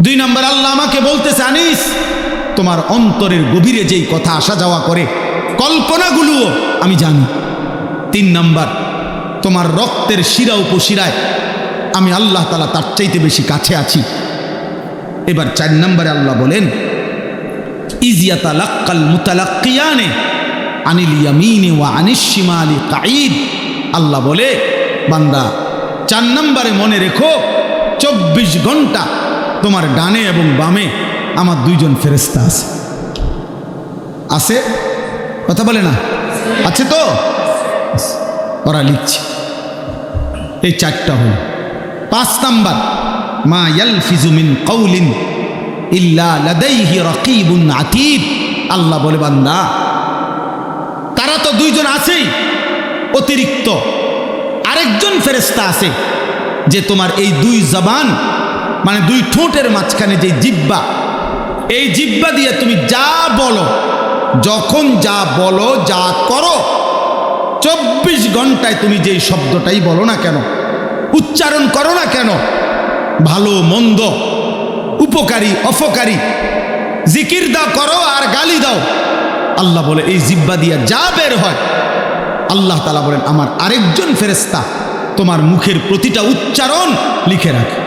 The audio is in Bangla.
দুই নম্বর আল্লাহ আমাকে বলতেছে, আনিস তোমার অন্তরের গভীরে যেই কথা আসা যাওয়া করে কল্পনাগুলোও আমি জানি। তিন নম্বর তোমার রক্তের শিরা উপশিরায় আমি আল্লাহ তাআলা তার চাইতে বেশি কাছে আছি। এবার চার নম্বরে আল্লাহ বলেন, ইজিয়াতালাক্কাল মুতালাক্কিয়ানে আনিল ইয়ামিনি ওয়া আনিশ শিমালি কাঈদ। আল্লাহ বলে, বান্দা 4 নম্বরে মনে রেখো 24 ঘন্টা তোমার ডানে এবং বামে আমার 2 জন ফেরেশতা আছে। আছে? কথা বলে না? আছে তো? ওরা লিখছে। এই 4টা হল। 5 নাম্বার, মা ইয়ালফিজু মিন কাউলিন ইল্লা লাদাইহি রাকিবুন আতীদ। আল্লাহ বলে, বান্দা তারা তো 2 জন আছেই, অতিরিক্ত আরেকজন ফেরেশতা আছে যে তোমার এই 2 জবান মানে 2 ঠোঁটের মাঝখানে যে জিহ্বা, এই জিহ্বা দিয়ে তুমি যা বলো, যখন যা বলো, যা করো, 24 ঘন্টায় তুমি যেই শব্দটাই বলো না কেন, উচ্চারণ করো না কেন, ভালো মন্দ, উপকারী অপকারী, জিকির দাও করো আর গালি দাও, আল্লাহ বলে এই জিহ্বা দিয়ে যা বের হয়, আল্লাহ তাআলা বলেন আমার আরেকজন ফেরেশতা তোমার মুখের প্রতিটা উচ্চারণ লিখে রাখে।